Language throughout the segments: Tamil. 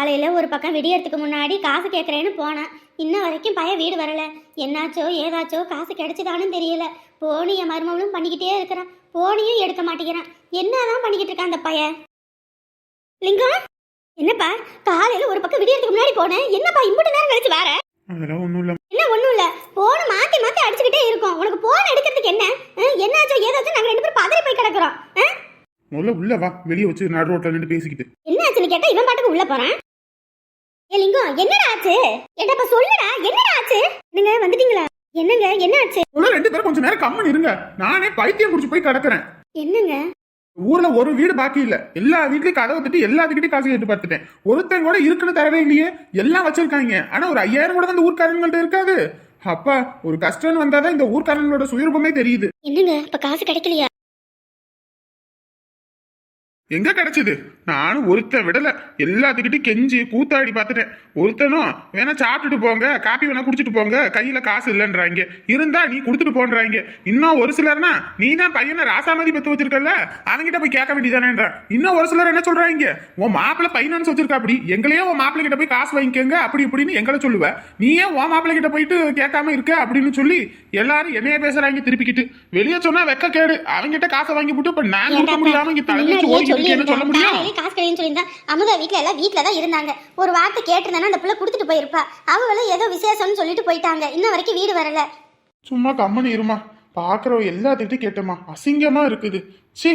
காலையில் ஒரு பக்கம் விடியறதுக்கு முன்னாடி காசு கேட்குறேன்னு போனேன். இன்ன வரைக்கும் பையன் வீடு வரல. என்னாச்சோ ஏதாச்சோ காசு கிடைச்சதானும் தெரியல. போனி என் மருமகளும் பண்ணிக்கிட்டே இருக்கிறான். போனியும் எடுக்க மாட்டேங்கிறான். என்னதான் பண்ணிக்கிட்டு இருக்கான் அந்த பையன்? லிங்கம், என்னப்பா காலையில் ஒரு பக்கம் விடியறதுக்கு முன்னாடி போனேன். என்னப்பா இம்புட்டு நேரம் கழிச்சு வேற? அதெல்லாம் ஒன்றும் இல்லை. என்ன ஒன்றும் இல்லை, போன மாற்றி மாற்றி அடிச்சுக்கிட்டே இருக்கோம். உனக்கு போன் எடுக்கிறதுக்கு என்ன? என்னாச்சோ ஏதாச்சும் நாங்கள் 2 பேரும் பதறி போய் கிடக்குறோம். முதல்ல உள்ள வா, வெளியே வச்சு நடு ரோட்ல நின்று பேசிக்கிட்டு. என்னாச்சுன்னு கேட்டா இவன் பாட்டுக்கு உள்ள போறான். ஏ லிங்கம், என்னடா ஆச்சு? என்னப்பா சொல்லுடா, என்னடா ஆச்சு? என்னங்க வந்துட்டீங்களா? என்னங்க என்ன ஆச்சு? உள்ள 2 பேரும் கொஞ்ச நேரம் கம்மன் இருங்க. நானே பைத்தியம் குடிச்சு போய் கிடக்குறேன். என்னங்க? ஊர்ல ஒரு வீடு பாக்கி இல்ல. எல்லா வீட்லயும் கதவை தட்டி எல்லாத்துக்கிட்டையும் காசு கேட்டு பார்த்துட்டேன். ஒருத்தன் கூட இருக்குன்னு தரவே இல்லையே. எல்லாம் வச்சிருக்காங்க. ஆனா ஒரு 5000 கூட இந்த ஊர்க்காரங்கள்ட்ட இருக்காது. அப்பா, ஒரு கஷ்டம்னு வந்தாதான் இந்த ஊர்க்காரங்களோட சுயரூபமே தெரியுது. என்னங்க இப்ப காசு கிடைக்கலையா? எங்க கிடைச்சது? நானும் ஒருத்தன் விடல. எல்லாத்துக்கிட்டையும் கெஞ்சி கூத்தாடி பார்த்துட்டேன். ஒருத்தனும் வேணா சாப்பிட்டுட்டு போங்க, காப்பி வேணா குடிச்சிட்டு போங்க, கையில காசு இல்லைன்றாங்க. இருந்தா நீ கொடுத்துட்டு போன்றாங்க. இன்னும் ஒரு சிலர்னா நீ தான் பையனை ராசாமதி பெத்து வச்சிருக்கல, அவங்கிட்ட போய் கேட்க வேண்டியதானேன்றா. இன்னும் ஒரு சிலர் என்ன சொல்றாங்க, உன் மாப்பிள்ள பைனான்ஸ் வச்சிருக்கா, அப்படி எங்களையே உன் மாப்பிள்ளை கிட்ட போய் காசு வாங்கிக்கோங்க அப்படி இப்படின்னு எங்களை சொல்லுவ. நீயே உன் மாப்பிள்ளை கிட்ட போயிட்டு கேட்காம இருக்க அப்படின்னு சொல்லி எல்லாரும் என்னைய பேசுறாங்க திருப்பிக்கிட்டு. வெளியே சொன்னா வெக்க கேடு. அவங்கிட்ட காசை வாங்கி போட்டு இப்ப நான் கொடுக்க முடியாம இங்க தலைவச்சு ஓடி சொல்ல முடியும். காசு கிடைன்னு சொல்லியிருந்தா அமுதா வீட்டுல எல்லாம் வீட்டுலதான் இருந்தாங்க. ஒரு வார்த்தை கேட்டிருந்தானா அந்த பிள்ளை கொடுத்துட்டு போயிருப்பா. அவங்களும் ஏதோ விசேஷம்னு சொல்லிட்டு போயிட்டாங்க. இன்ன வரைக்கும் வீடு வரல. சும்மா கம்மனு இருமா. பாக்குறோம் எல்லாத்துக்கிட்டையும் கேட்டமா, அசிங்கமா இருக்குது. சி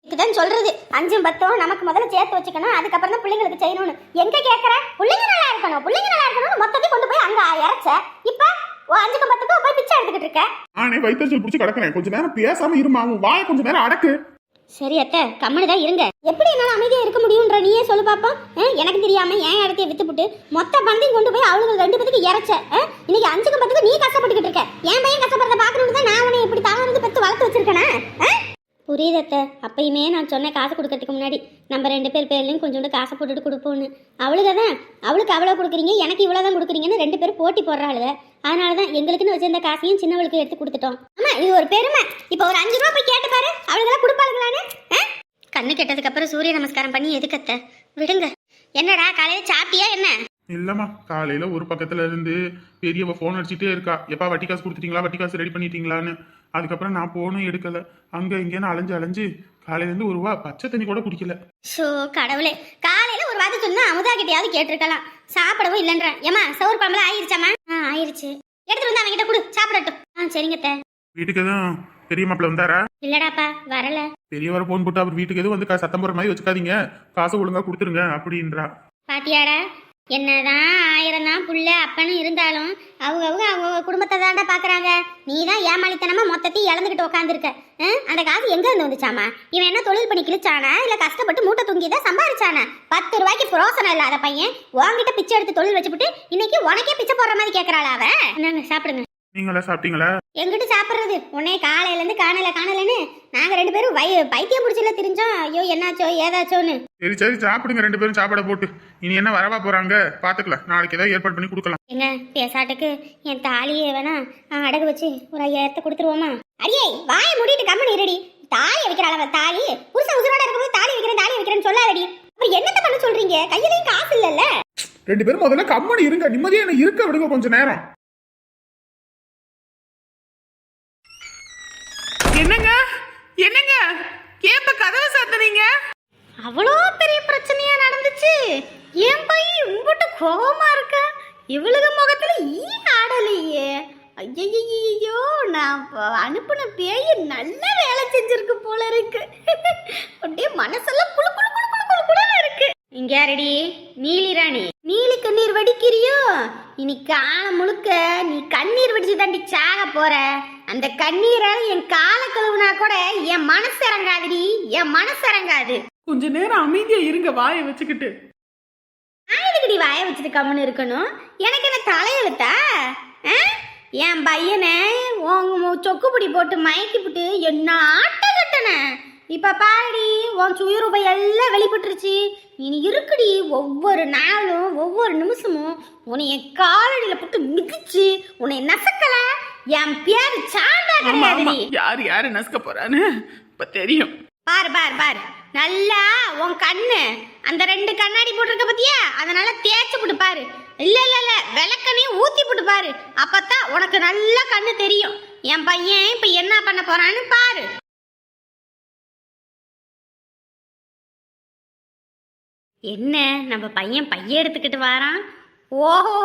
இதுதான் சொல்றது, 5 10 நமக்கு முதல்ல சேர்த்து வச்சுக்கணும், அதுக்கப்புறம் தான் பிள்ளைங்களுக்கு செய்யணும்னு. எங்க கேட்கற? பிள்ளைங்க நல்லா இருக்கணும், பிள்ளைங்க நல்லா இருக்கணும்னு மொத்தத்தையும் கொண்டு போய் அங்க இறச்ச. இப்ப 5 10 போய் பிச்சை எடுத்துக்கிட்டு இருக்க. நானே வயிற்றுச்சல் பிடிச்சி கிடக்குறேன். கொஞ்ச நேரம் பேசாம இருமா. உன் வாயை கொஞ்ச நேரம் அடக்கு. சரி அத்தை, கம்மனுதான் இருங்க. எப்படி என்னால அமைதியா இருக்க முடியும்ன்ற நீயே சொல்லு பாப்பா. எனக்கு தெரியாம என் இடத்தைய வித்துப்புட்டு மொத்த பந்தையும் கொண்டு போய் அவளுக்கு 2 பேத்துக்கு இறச்ச. இன்னைக்கு 5 10 நீ கஷ்டப்பட்டுக்கிட்டு இருக்க. என் பையன் கஷ்டப்படுறத பாக்கணும்னு தான் நான் உன்னை இப்படி தாங்க இருந்து பெத்து வளர்த்து வச்சிருக்கேனா? புரியுது அத்தை. அப்பயுமே நான் சொன்னேன் காசு கொடுக்கறதுக்கு முன்னாடி நம்ம 2 பேர் பேர்லையும் கொஞ்சோண்டு காசை போட்டுட்டு கொடுப்போன்னு. அவளுக்கு தான், அவளுக்கு அவ்வளோ கொடுக்குறீங்க, எனக்கு இவ்வளோ தான் கொடுக்குறீங்கன்னு 2 பேரும் போட்டி போடுறாளுங்க. அதனால தான் எங்களுக்குன்னு வச்சிருந்த காசையும் சின்னவளுக்கு எடுத்து கொடுத்துட்டோம். ஆமா, இது ஒரு பெருமை. இப்போ ஒரு 5 ரூபா போய் கேட்டு பாரு, அவளுக்கெல்லாம் கொடுப்பாளுங்களான்னு. கண்ணு கெட்டதுக்கு அப்புறம் சூரிய நமஸ்காரம் பண்ணி எதுக்கத்த விடுங்க. என்னடா காலையில சாப்பிட்டியா என்ன? இல்லம்மா, காலையில ஒரு பக்கத்துல இருந்து பெரியவ போன் அடிச்சுட்டே இருக்கா. எப்பா வட்டி காசு கொடுத்துட்டீங்களா, வட்டி காசு ரெடி பண்ணிட்டீங்களான்னு. அதுக்கப்புறம் நான் போனும் எடுக்கல. அங்க இங்கேன்னு அலைஞ்சு காலையில இருந்து 1 ரூபா பச்சை தண்ணி கூட குடிக்கல. ஷோ கடவுளே, காலையில ஒரு வார்த்தை சொன்னா அமுதா கிட்டையாவது கேட்டிருக்கலாம். சாப்பிடவும் இல்லைன்றேன். ஏமா சோறு குழம்புல ஆயிருச்சாமா? ஆயிருச்சு. எடுத்துட்டு வந்து அவங்கிட்ட கொடு, சாப்பிடட்டும். சரிங்க. வீட்டுக்கு எதுவும் பெரிய மாப்பிள்ள வந்தாரா? இல்லடாப்பா, வரல. பெரியவரை போன் போட்டு அவர் வீட்டுக்கு எதுவும் வந்து சத்தம் போடுற மாதிரி வச்சுக்காதீங்க, காசு ஒழுங்கா கொடுத்துருங்க அப்படின்றா. பாத்தியாடா, என்னதான் 1000 தான் புள்ள அப்பன்னு இருந்தாலும் அவங்க குடும்பத்தை தாண்டா பாக்குறாங்க. நீ தான் ஏமாளித்தனமா மொத்தத்தையும் இழந்துகிட்டு உட்காந்துருக்க. அந்த காசு எங்க இருந்து வந்துச்சாமா? இவன் என்ன தொழில் பண்ணி கிழிச்சானா, இல்ல கஷ்டப்பட்டு மூட்டை தூங்கிதான் சம்பாதிச்சானா? 10 ரூபாய்க்கு புரோசனம் இல்லாத பையன் உன்கிட்ட பிச்சை எடுத்து தொழில் வச்சுட்டு இன்னைக்கு உனக்கே பிச்சை போடுற மாதிரி கேட்கறாளா அவ? என்னங்க சாப்பிடுங்க. நீங்களா சாப்பிட்டீங்களா? எங்கிட்ட சாப்பிடுறது, உன்னே காலையில இருந்து காணலன்னு நாங்க 2 பேரும் பைத்தியம் பிடிச்சல தெரிஞ்சோம். ஐயோ என்னாச்சோ ஏதாச்சோன்னு. சரி சாப்பிடுங்க 2 பேரும் சாப்பாட போட்டு. இனி என்ன வரவா போறாங்க பாத்துக்கலாம். நாளைக்கு ஏதாவது ஏற்பாடு பண்ணி கொடுக்கலாம். எங்க பேசாட்டுக்கு என் தாலியை வேணா அடகு வச்சு ஒரு 5000 கொடுத்துருவோமா? அடியே வாயை மூடிட்டு கம்மன் இருடி. தாலி வைக்கிறாள் அவ. தாலி புருஷன் உசுரோட இருக்கும்போது தாலி வைக்கிறேன்னு சொல்லாதடி. அப்புறம் என்னத்த பண்ண சொல்றீங்க? கையிலையும் காசு இல்லல்ல. 2 பேரும் முதல்ல கம்மன் இருங்க, நிம்மதியா என்ன இருக்க விடுங்க கொஞ்ச நேரம். என்னங்க ஏப்ப கதவை சாத்துனீங்க? அவ்வளோ பெரிய பிரச்சனையா நடந்துச்சு. ஏன் பையன் உங்ககிட்ட கோபமா இருக்கா? இவளுக்கு முகத்துல ஆடலையே. ஐயோ, நான் அனுப்புன பேய் நல்ல வேலை செஞ்சிருக்கு போல இருக்கு. அப்படியே மனசெல்லாம் குளு குளு குளு குளு குளு குளுன்னு இருக்கு. இங்க யாரடி? நீலி ராணி. நீலி கண்ணீர் வடிக்கிறியோ? இனி காலம் முழுக்க நீ கண்ணீர் வடிச்சு தாண்டி சாக போற. அந்த கண்ணீரால என் கால கழுவுனா கூட என் மனசு இறங்காதுடி, என் மனசு இறங்காது. கொஞ்ச நேரம் அமைதியா இருங்க, வாயை வச்சுக்கிட்டு. எதுக்குடி வாயை வச்சுட்டு கம்முன்னு இருக்கணும்? எனக்கு என்ன தலையெழுத்தா? என் பையனை சொக்குப்பொடி போட்டு மயக்கி போட்டு என்ன ஆட்ட கட்டன. இப்ப பாருடி, உன் சுயரூபம் எல்லாம் வெளிப்பட்டுருச்சு. இனி இருக்குடி, ஒவ்வொரு நாளும் ஒவ்வொரு நிமிஷமும் உன்னை என் காலடியில போட்டு மிதிச்சு உன்னை நசக்கல. என் பேரு சாண்டா கிடையாது. யாரு நசுக்க போறான்னு இப்ப தெரியும். பாரு நல்லா உன் கண்ணு அந்த 2 கண்ணாடி போட்டிருக்க பத்தியா, அதனால தேய்ச்சி போட்டு பாரு. இல்ல விளக்கனையும் ஊத்தி போட்டு பாரு. அப்பதான் உனக்கு நல்லா கண்ணு தெரியும். என் பையன் இப்ப என்ன பண்ண போறான்னு பாரு. என்ன நம்ம பையன் பைய எடுத்துக்கிட்டு வாரான்? ஓஹோ,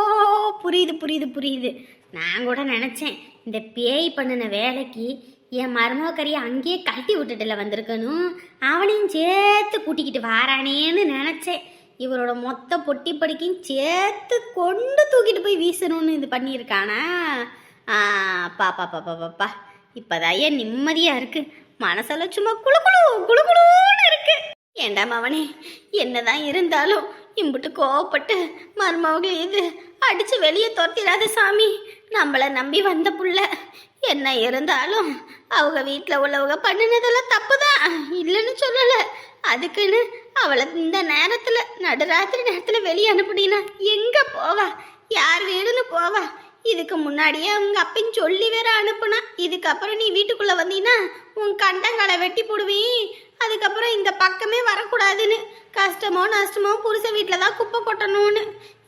புரியுது. நான் கூட நினைச்சேன் இந்த பேய் பண்ணின வேலைக்கு என் மருமகரியை அங்கேயே கழட்டி விட்டுட்டுல வந்திருக்கணும், அவனையும் சேர்த்து கூட்டிக்கிட்டு வாரானேன்னு நினைச்சேன். இவரோட மொத்த பொட்டி படிக்கையும் சேர்த்து கொண்டு தூக்கிட்டு போய் வீசணும்னு இது பண்ணியிருக்கானா? பாப்பா இப்பதான் ஏன் நிம்மதியா இருக்கு. மனசெல்லாம் சும்மா குளுன்னு இருக்கு. ஏண்டா மவனே, என்னதான் இருந்தாலும் இம்புட்டு கோவப்பட்டு மருமகளை இது அடிச்சு வெளியே துரத்திடாத சாமி. நம்மளை நம்பி வந்த புள்ள. என்ன இருந்தாலும் அவங்க வீட்டில் உள்ளவங்க பண்ணினதெல்லாம் தப்புதான், இல்லைன்னு சொல்லலை. அதுக்குன்னு அவளை இந்த நேரத்தில் நடுராத்திரி நேரத்தில் வெளியே அனுப்புடினா எங்கே போவா? யார் வீடுன்னு போவா? இதுக்கு முன்னாடியே அவங்க அப்பன்னு சொல்லி வேற அனுப்புனா, இதுக்கப்புறம் நீ வீட்டுக்குள்ளே வந்தீங்கன்னா உன் கண்டங்களை வெட்டி போடுவீன். அதுக்கப்புறம் இந்த பக்கமே வரக்கூடாதுன்னு, கஷ்டமோ நஷ்டமோ புருஷ வீட்டில் தான் குப்பை கொட்டணும்னு.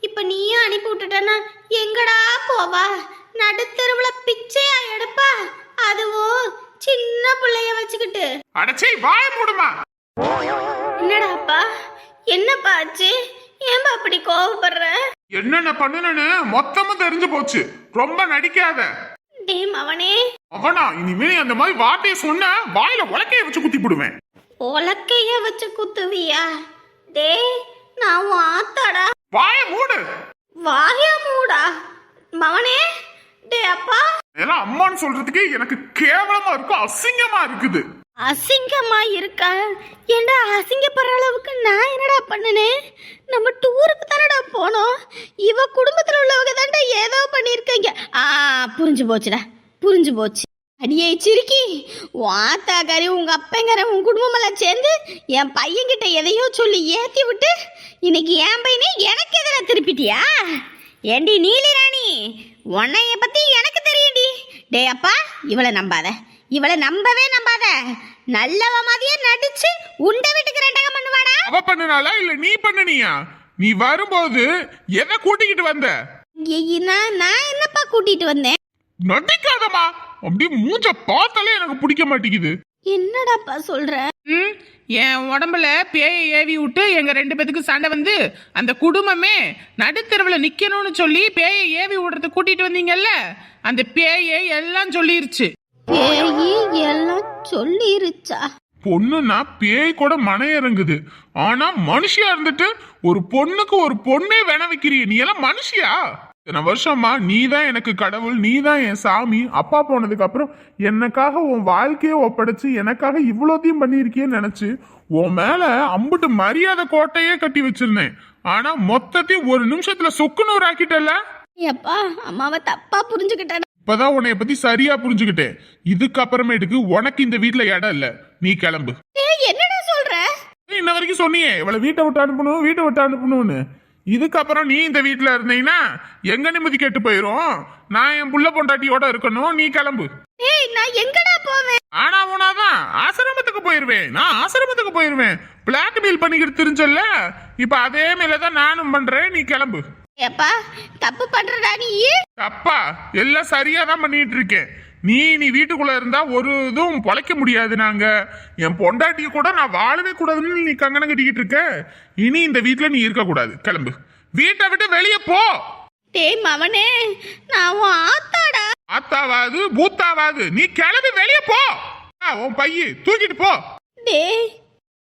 இப்போ நீயும் அனுப்பி விட்டுட்டனா எங்கடா போவா? நடுத்தருவுல பிச்சையா எடுப்பா, அதுவும் சின்ன பிள்ளைய வச்சுக்கிட்டு. அடச்சே வாய மூடுமா. என்னடா அப்பா, என்னப்பா ஆச்சு? ஏன்பா அப்படி கோவப்படுற? என்னென்ன பண்ணுனேன்னு மொத்தமும் தெரிஞ்சு போச்சு. ரொம்ப நடிக்காத. டே மவனே, அவனா இனிமே அந்த மாதிரி வார்த்தையை சொன்ன வாயில உலக்கைய வச்சு குத்தி போடுவேன். உலக்கைய வச்சு குத்துவியா? டே நான் உன் ஆத்தாடா. வாய மூடு. வாயா மூடா மவனே. டே அப்பா, இதெல்லாம் அம்மான்னு சொல்றதுக்கு எனக்கு கேவலமா இருக்கும், அசிங்கமா இருக்குது. அசிங்கமா இருக்கா? ஏண்டா அசிங்கப்படுற அளவுக்கு நான் என்னடா பண்ணுனேன்? நம்ம டூருக்கு தானடா போனோம். இவ குடும்பத்துல உள்ளவங்க தான்டா ஏதோ பண்ணிருக்கீங்க. புரிஞ்சு போச்சு. அடியே சிரிக்கி, வாத்தாக்காரி உங்க அப்பங்கார உன் குடும்பமெல்லாம் சேர்ந்து என் பையன்கிட்ட எதையோ சொல்லி ஏத்தி விட்டு இன்னைக்கு என் பையனே எனக்கு எதிராக திருப்பிட்டியா? ஏண்டி நீலி ராணி, உன்னைய பத்தி எனக்கு தெரியும்டி. டே அப்பா, இவளை நம்பவே நம்பாத. நல்லவ மாதிரியே நடிச்சு உண்டை வீட்டுக்கு ரெண்டகம் பண்ணுவாடா. அவ பண்ணுனாளா இல்ல நீ பண்ணுனியா? நீ வரும்போது எதை கூட்டிக்கிட்டு வந்த? நான் என்னப்பா கூட்டிட்டு வந்தேன்? நடிக்காதமா. அப்படியே மூஞ்ச பார்த்தாலே எனக்கு பிடிக்க மாட்டேங்குது. என்னடாப்பா சொல்ற? என் உடம்புல பேயை ஏவி விட்டு எங்க 2 பேத்துக்கு சண்டை வந்து அந்த குடும்பமே நடுத்தெருவில் நிக்கணும்னு சொல்லி பேயை ஏவி விடுறது கூட்டிட்டு வந்தீங்கல்ல, அந்த பேயை எல்லாம் சொல்லிருச்சு. பேயி எல்லாம் சொல்லிருச்சா? பொண்ணுன்னா பேய் கூட மன இறங்குது. ஆனா மனுஷியா இருந்துட்டு ஒரு பொண்ணுக்கு ஒரு பொண்ணே வேண வைக்கிறிய. நீ எல்லாம் மனுஷியா? இத்தனை வருஷமா நீ தான் எனக்கு கடவுள், நீ தான் என் சாமி. அப்பா போனதுக்கு அப்புறம் எனக்காக உன் வாழ்க்கையை ஒப்படைச்சு எனக்காக இவ்வளோத்தையும் பண்ணியிருக்கியன்னு நினைச்சு உன் மேல அம்புட்டு மரியாதை கோட்டையே கட்டி வச்சிருந்தேன். ஆனா மொத்தத்தையும் ஒரு நிமிஷத்துல சொக்குநூறு ஆக்கிட்டல. அப்பா, அம்மாவை தப்பா புரிஞ்சுக்கிட்டேன். இப்பதான் உன்னைய பத்தி சரியா புரிஞ்சுக்கிட்டேன். இதுக்கு அப்புறமேட்டுக்கு உனக்கு இந்த வீட்டுல இடம் இல்ல, நீ கிளம்பு. என்னடா சொல்ற? இன்ன வரைக்கும் சொன்னியே இவளை வீட்டை விட்டு அனுப்பணும்னு. இதுக்கப்புறம் நீ இந்த வீட்டுல இருந்தீங்கன்னா எங்க நிம்மதி கெட்டு போயிரும். நான் என் புள்ள பொண்டாட்டியோட இருக்கணும், நீ கிளம்பு. நான் எங்கடா போவேன்? ஆனா உனாதான் ஆசிரமத்துக்கு போயிருவேன். பிளாக் மெயில் பண்ணிக்கிட்டு தெரிஞ்சல. இப்ப அதே மேலதான் நானும் பண்றேன், நீ கிளம்பு. ஏப்பா, தப்பு பண்றடா நீ. தப்பா? எல்லாம் சரியா தான் பண்ணிட்டு இருக்கேன். நீ வீட்டுக்குள்ள இருந்தா ஒரு இதுவும் பொழைக்க முடியாது. நாங்க என் பொண்டாட்டிய கூட நான் வாழவே கூடாதுன்னு நீ கங்கணம் கட்டிக்கிட்டு இருக்க. இனி இந்த வீட்டுல நீ இருக்க கூடாது, கிளம்பு. வீட்டை விட்டு வெளியே போ. டேய் மவனே, நான் உன் ஆத்தாடா. ஆத்தாவாது பூத்தாவாது, நீ கிளம்பி வெளியே போ. உன் பைய தூக்கிட்டு போ. டேய்,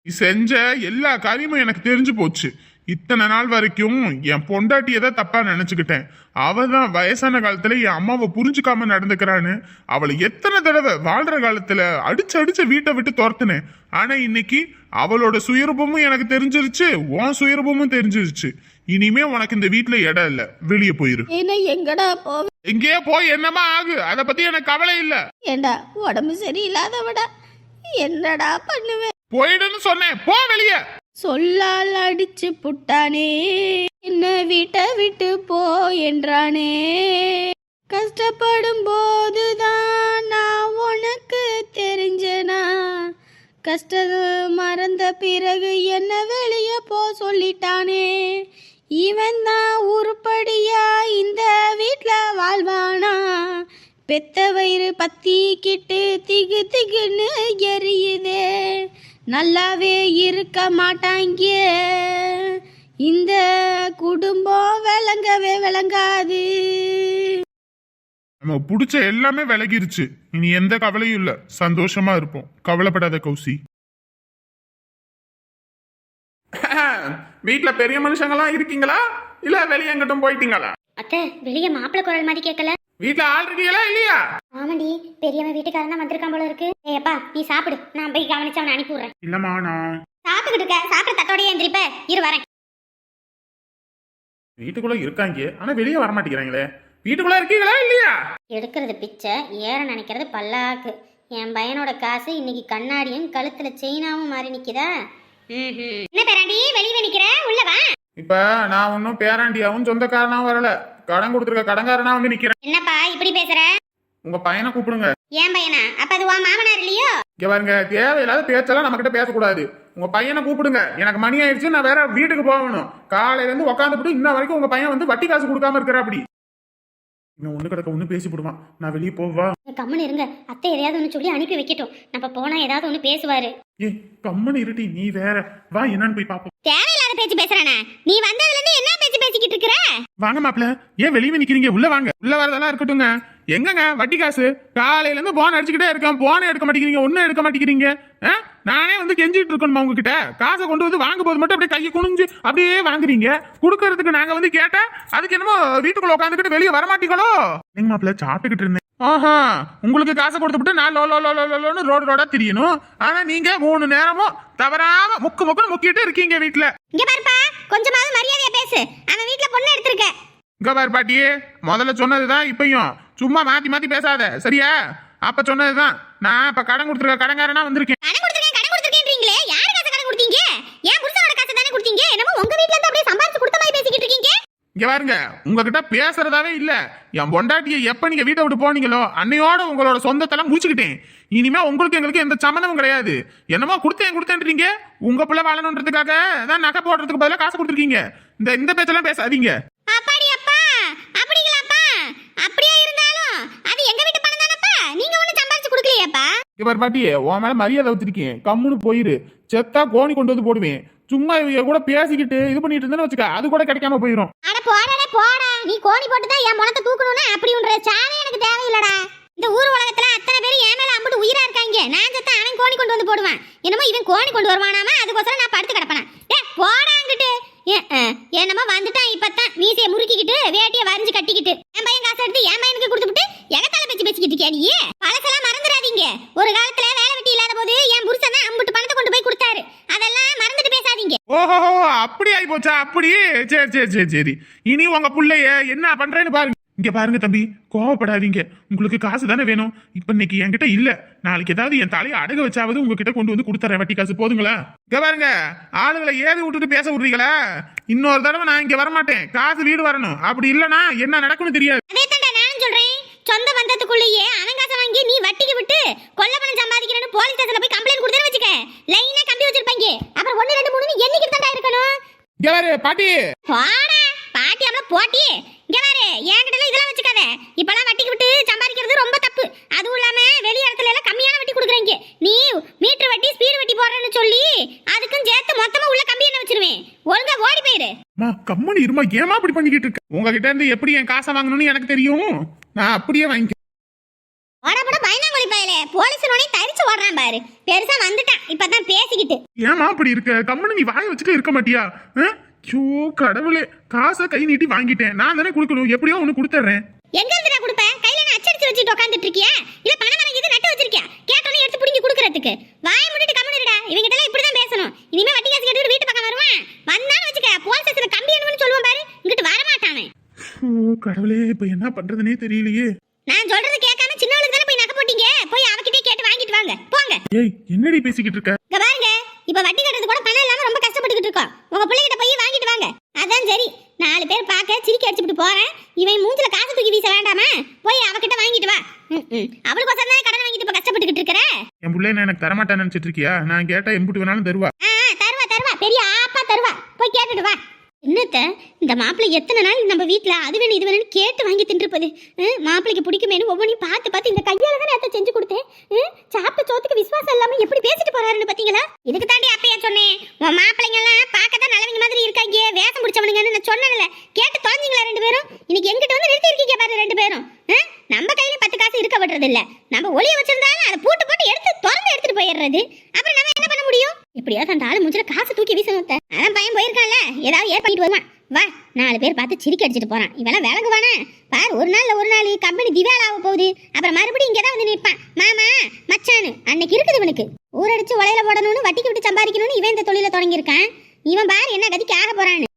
நீ செஞ்ச எல்லா காரியமும் எனக்கு தெரிஞ்சு போச்சு. இத்தனை நாள் வரைக்கும் என் பொண்டாட்டியை தான் தப்பா நினைச்சுக்கிட்டேன். அவ தான் வயசான காலத்துல என் அம்மாவை புரிஞ்சுக்காம நடந்துக்கிறான்னு அவளை எத்தனை தடவை வாழ்ற காலத்துல அடிச்சு வீட்டை விட்டு துரத்துனேன். ஆனா இன்னைக்கு அவளோட சுயரூபமும் எனக்கு தெரிஞ்சிருச்சு, உன் சுயரூபமும் தெரிஞ்சிருச்சு. இனிமே உனக்கு இந்த வீட்டுல இடம் இல்ல, வெளியே போயிரு. எங்கடா போவ? எங்கேயோ போய் என்னமா ஆகு, அத பத்தி எனக்கு கவலை இல்ல. ஏண்டா உடம்பு சரியில்லாதவடா, என்னடா பண்ணுவேன்? போயிடுன்னு சொன்னேன், போ வெளியே. சொல்லால் அடிச்சு புட்டானே, என்ன வீட்டை விட்டு போ என்றானே. கஷ்டப்படும் போதுதான் நான் உனக்கு தெரிஞ்சனா, கஷ்டம் மறந்த பிறகு என்ன வெளியே போ சொல்லிட்டானே, இவன் தான் உருப்படியா இந்த வீட்டில் வாழ்வானா, பெத்த வயிறு பத்திக்கிட்டு திகு திகுன்னு எரியுதே, நல்லாவே இருக்க மாட்டாங்க, இந்த குடும்பம் விளங்கவே விளங்காது. நம்ம பிடிச்ச எல்லாமே விலகிருச்சு. இனி எந்த கவலையும் இல்ல, சந்தோஷமா இருப்போம். கவலைப்படாத கௌசி. வீட்டுல பெரிய மனுஷங்களாம் இருக்கீங்களா இல்ல வெளியே எங்கிட்டும் போயிட்டீங்களா? அத்தை வெளியே மாப்பிள்ளை குரல் மாதிரி கேட்கல. வீட்டுல ஆள் இருக்கீங்களா இல்லையா? ஆமாண்டி, பெரியவன் வீட்டுக்காரன் தான் வந்திருக்கான் போல இருக்கு. ஏப்பா நீ சாப்பிடு, நான் போய் கவனிச்சு அவனை அனுப்பி விடுறேன். இல்லம்மா நான் சாப்பிட்டுக்கிட்டு இருக்க, சாப்பிட தட்டோடய எந்திரிப்ப, இரு வரேன். வீட்டுக்குள்ள இருக்காங்க ஆனா வெளியே வர மாட்டேங்கிறாங்களே. வீட்டுக்குள்ள இருக்கீங்களா இல்லையா? எடுக்கிறது பிச்சை, ஏற நினைக்கிறது பல்லாக்கு. என் பையனோட காசு இன்னைக்கு கண்ணாடியும் கழுத்துல செயினாவும் மாறி நிக்குதா? என்ன பேராண்டி வெளியே நிக்கிற, உள்ள வா. இப்ப நான் ஒன்னும் பேராண்டியாவும் சொந்தக்காரனாவும் வரல, கடன் கொடுத்துருக்க கடன்காரனா வந்து நிக்கிறேன். என்னப்பா இப்படி பேசுற? உங்க பையனை கூப்பிடுங்க. ஏன் பையனா? அப்ப அது உன் மாமனார் இல்லையோ? இங்க பாருங்க, தேவையில்லாத பேச்செல்லாம் நம்ம கிட்ட பேசக்கூடாது. உங்க பையனை கூப்பிடுங்க. எனக்கு மணி ஆயிடுச்சு, நான் வேற வீட்டுக்கு போகணும். காலையில இருந்து உட்காந்துட்டு இன்ன வரைக்கும் உங்க பையன் வந்து வட்டி காசு கொடுக்காம இருக்கிற அப்படி. இவன் ஒண்ணு கிடக்க ஒண்ணு பேசி விடுவான். நான் வெளியே போவா? கம்முன்னு இருங்க, அத்தை எதையாவது ஒண்ணு சொல்லி அனுப்பி வைக்கட்டும். நம்ம போனா ஏதாவது ஒண்ணு பேசுவாரு. ஏ கம்மனு இருட்டி, நீ வேற வா, என்னன்னு போய் பாப்போம். தேவையில்லாத பேச்சு பேசுறானே. நீ வந்ததுல இருந்து என்ன பேச்சு பேசிக்கிட்டு இருக்கிற? வாங்க மாப்பிள்ள, ஏன் வெளியே நிக்கிறீங்க? உள்ள வாங்க. உள்ள வரதெல்லாம் இருக்கட்டுங்க. எங்கங்க வட்டி காசு? காலையில இருந்து போன் அடிச்சுக்கிட்டே இருக்கேன், போனே எடுக்க மாட்டேங்கிறீங்க, ஒன்னும் எடுக்க மாட்டேங்கிறீங்க. நானே வந்து கெஞ்சிட்டு இருக்கணுமா உங்ககிட்ட? காசை கொண்டு வந்து வாங்க போது மட்டும் அப்படியே கையை குனிஞ்சு அப்படியே வாங்குறீங்க. கொடுக்கறதுக்கு நாங்க வந்து கேட்டா அதுக்கு என்னமோ வீட்டுக்குள்ள உட்காந்துக்கிட்டு வெளியே வர மாட்டீங்களோ? எங்க மாப்பிள்ள சாப்பிட்டுக்கிட்டு இருந்தேன். ஆஹா, உங்களுக்கு காசை கொடுத்துட்டு நான் லோ லோ லோ லோ லோன்னு ரோடு ரோடா தெரியணும். ஆனா நீங்க 3 நேரமும் தவறாம முக்குன்னு முக்கிட்டு இருக்கீங்க வீட்டுல. இங்க பாருப்பா, கொஞ்சமாவது மரியாதையா பேசு. அவன் வீட்டுல பொண்ணு எடுத்திருக்க. இங்க பாரு பாட்டியே, முதல்ல சொன்னதுதான் இப்பயும். சும்மா மாத்தி மாத்தி பேசாத சரியா? அப்ப சொன்னதுதான். நான் இப்ப கடன் கொடுத்துருக்க கடன்காரனா வந்திருக்கேன். கடன் கொடுத்துருக்கேன்றீங்களே, யாரு காசு கடன் கொடுத்தீங்க? ஏன் புருஷனோட காசு தானே கொடுத்தீங்க? என்னமோ உங்க வீட்ல இருந்து அப்படியே சம்பாரிச்சு கொடுத்த மாதிரி பேசிக்கிட்டு இருக்கீங்க. இங்க பாருங்க, உங்ககிட்ட பேசுறதாவே இல்ல. என் பொண்டாட்டியை எப்ப நீங்க வீட்டை விட்டு போனீங்களோ அன்னையோட உங்களோட சொந்தத்தெல்லாம் முடிச்சுக்கிட்டேன். இனிமே உங்களுக்கு எங்களுக்கு எந்த சம்மந்தமும் கிடையாது. என்னமோ கொடுத்தேன்றீங்க. உங்க பிள்ளை வாழணுன்றதுக்காக தான் நகை போடுறதுக்கு பதிலாக காசு கொடுத்துருக்கீங்க. இந்த பேச்செல்லாம் பேசாதீங்க. அப்பாடி அப்பா, அப்படிங்களாப்பா? அப்படியே இருந்தாலும் அது எங்க வீட்டு பணம் தானப்பா, நீங்க ஒண்ணு சம்பாரிச்சு கொடுக்கலையாப்பா? இங்க பாரு பாட்டியே, உன் மேல மரியாதை வச்சிருக்கேன். கம்முன்னு போயிரு. செத்தா கோணி கொண்டு வந்து போடுவேன். சும்மா இவங்க கூட பேசிக்கிட்டு இது பண்ணிட்டு இருந்தேன்னு வச்சுக்க, அது கூட கிடைக்காம போயிடும். அட போடா, நீ கோணி போட்டுதான் என் முனத்தை தூக்கணும்னா அப்படின்ற சாவே எனக்கு தேவையில்லடா. இந்த ஊர் உலகத்துல அத்தனை பேர் என் மேல அம்புட்டு உயிரா இருக்காங்க. நான் செத்தா அவன் கோணி கொண்டு வந்து போடுவான். என்னமோ இவன் கோணி கொண்டு வருவானாமா, அதுக்கோசரம் நான் படுத்து கிடப்பேன். போடாங்கிட்டு என்னமோ வந்துட்டான் இப்பத்தான் மீசைய முறுக்கிக்கிட்டு வேட்டிய வரைஞ்சு கட்டிக்கிட்டு. என் பையன் காசு எடுத்து என் பையனுக்கு கொடுத்துட்டு எகத்தால பேசிக்கிட்டு இருக்கியா நீ? பழசெல்லாம் மறந்துடாதீங்க. ஒரு காலத்துல வேலை வெட்டி இல்லாத போது என் புருஷன் தான் அம்புட்டு பணத்தை கொண்டு போய் கொடுத்தாரு. அதெல்லாம் மறந்துட்டு பேசாதீங்க. ஓஹோ, அப்படி ஆயி போச்சா? அப்படி சரி. இனி உங்க புள்ளைய என்ன பண்றேன்னு பாருங்க. இங்க பாருங்க தம்பி, கோவப்படாதீங்க. உங்களுக்கு காசு தானே வேணும். இப்ப இன்னைக்கு என்கிட்ட இல்ல, நாளைக்கு ஏதாவது என் தலையை அடக வச்சாவது உங்ககிட்ட கொண்டு வந்து கொடுத்துறேன் வட்டி காசு. போதுங்களா? இங்க பாருங்க, ஆளுங்களை ஏறி விட்டுட்டு பேச விடுறீங்களா? இன்னொரு தடவை நான் இங்க வரமாட்டேன். காசு வீடு வரணும். அப்படி இல்லனா என்ன நடக்கும்னு தெரியாது. அதே தாண்டா நான் சொல்றேன். சொந்த பந்தத்துக்குள்ளேயே அவன் காசை வாங்கி நீ வட்டிக்கு விட்டு கொள்ள பணம் சம்பாதிக்கிறேன்னு போலீஸ் ஸ்டேஷன்ல போய் கம்ப்ளைண்ட் கொடுத்தேன்னு வச்சுக்க, லைனா கம்பி வச்சிருப்பாங்க. அப்புறம் 1 2 3 எண்ணிக்கிட்டு தாண்டா இருக்கணும். இங்க பாரு பாட்டி. போடா பாட்டி, அம்மா போட்டி. இங்க பாரு, என்கிட்ட இதெல்லாம் வச்சுக்காத. இப்பெல்லாம் வட்டிக்கு விட்டு சம்பாதிக்கிறது ரொம்ப தப்பு. அதுவும் இல்லாம வெளி இடத்துல எல்லாம் கம்மியான வட்டி கொடுக்குறீங்க. நீ மீட்டர் வட்டி ஸ்பீடு வட்டி போடுறேன்னு சொல்லி அதுக்கும் சேர்த்து மொத்தமா உள்ள கம்பி என்ன வச்சிருவேன். ஒழுங்கா ஓடி போயிரு. கம்மனி இருமா, ஏமா அப்படி பண்ணிக்கிட்டு இருக்க? உங்ககிட்ட இருந்து எப்படி என் காசை வாங்கணும்னு எனக்கு தெரியும். நான் அப்படியே வாங்கிக்க. ஓடப்பட பயந்தாங்கொழி பயலே, போலீஸ் உடனே தரிச்சு ஓடுறான் பாரு. பெருசா வந்துட்டான் இப்பதான் பேசிக்கிட்டு. ஏமா அப்படி இருக்க? கம்மனு நீ வாய வச்சுட்டு இருக்க மாட்டியா? ஐயோ கடவுளே, காசை கை நீட்டி வாங்கிட்டேன். நான் தானே கொடுக்கணும். எப்படியோ ஒண்ணு கொடுத்துறேன். எங்க இருந்து நான் கொடுப்பேன்? கையில நான் அச்சடிச்சு வச்சுட்டு உட்கார்ந்துட்டு இருக்கியா? இல்ல பணம் மரம் இது நட்டு வச்சிருக்கியா? கேட்டோன்னு எடுத்து புடிங்கி கொடுக்கறதுக்கு. வாயை மூடிட்டு கம்முனு இருடா. இவங்க கிட்ட எல்லாம் இப்படிதான் பேசணும். இனிமே வட்டி காசு கேட்டுட்டு வீட்டு பக்கம் வருவான். வந்தான்னு வச்சுக்க, போலீஸ் ஸ்டேஷன்ல கம்பி என்னன்னு சொல்லுவான் பாரு. இங்கிட்டு வர மாட்டானே. கடவுளே, இப்ப என்ன பண்றதுனே தெரியலையே. நான் சொல்றது கேட்காம சின்னவளுக்கு தானே போய் நகை போட்டீங்க. போய் அவகிட்டே கேட்டு வாங்கிட்டு வாங்க போங்க. ஏய், என்னடி பேசிக்கிட்டு இருக்க? இங்க பாருங்க, இப்ப வட்டி கட்டுறது கூட பணம் இல்லாம ரொம்ப கஷ்டப்பட்டுக்கிட்டு இருக்கோம். உங்க பிள்ளைகிட்ட போய் வாங்கிட்டு வாங்க. அதான் சரி. 4 பேர் பார்க்க சிரிக்க அடிச்சுட்டு போறேன். இவன் மூஞ்சில காசு தூக்கி வீச வேண்டாமா? போய் அவகிட்ட வாங்கிட்டு வா. அவளுக்கு தானே கடன் வாங்கிட்டு இப்ப கஷ்டப்பட்டுக்கிட்டு இருக்கிற. என் பிள்ளை என்ன எனக்கு தரமாட்டான்னு நினைச்சிட்டு இருக்கியா? நான் கேட்டா எம்புட்டு வேணாலும் தருவா. தருவா பெரிய ஆப்பா தருவா. போய் கேட்டுட்டு வா. என்னத்த இந்த மாப்பிள்ளை எத்தனை நாள் நம்ம வீட்டுல அது வேணும் இது வேணும்னு கேட்டு வாங்கி தின்றுப்பது. மாப்பிள்ளைக்கு பிடிக்குமேனு ஒவ்வொன்றையும் பார்த்து பார்த்து இந்த கையால தானே அத்தை செஞ்சு கொடுத்தேன். சாப்பிட்ட சோத்துக்கு விசுவாசம் இல்லாம எப்படி பேசிட்டு போறாருன்னு பாத்தீங்களா? இதுக்கு தாண்டி அப்பயே சொன்னேன், உன் மாப்பிள்ளைங்க எல்லாம் பார்க்கத்தான் நல்லவங்க மாதிரி இருக்காங்க, வேஷம் முடிச்சவனுங்கன்னு நான் சொன்னேன்ல. கேட்டு தோஞ்சிங்களா ரெண்டு பேரும்? இன்னைக்கு எங்கிட்ட வந்து நிறுத்தி இருக்கீங்க பாரு ரெண்டு பேரும். நம்ம கையில 10 காசு இருக்க விடுறது இல்ல. நம்ம ஒளிய வச்சிருந்தாலும் அதை பூட்டு போட்டு எடுத்து திறந்து எடுத்துட்டு போயிடுறது. அப்புறம் நம்ம என்ன பண்ண முடியும்? இப்படியாவது அந்த ஆளு மூஞ்சில காசு தூக்கி வீசணும். அதான் பையன் போயிருக்கான்ல, ஏதாவது ஏற்பாடு வருவான். வா 4 பேர் பார்த்து சிரிக்க அடிச்சிட்டு போறான். இவெல்லாம் விளங்குவானே பாரு. ஒரு நாள் கம்பெனி திவால் ஆக போகுது. அப்புறம் மறுபடியும் இங்கதான் வந்து நிற்பான். மாமா மச்சானு அன்னைக்கு இருக்குது இவனுக்கு. ஊரடிச்சு உலையில போடணும்னு வட்டிக்கு விட்டு சம்பாதிக்கணும்னு இவன் இந்த தொழில தொடங்கியிருக்கான். இவன் பாரு என்ன கதிக்கு ஆக போறான்னு.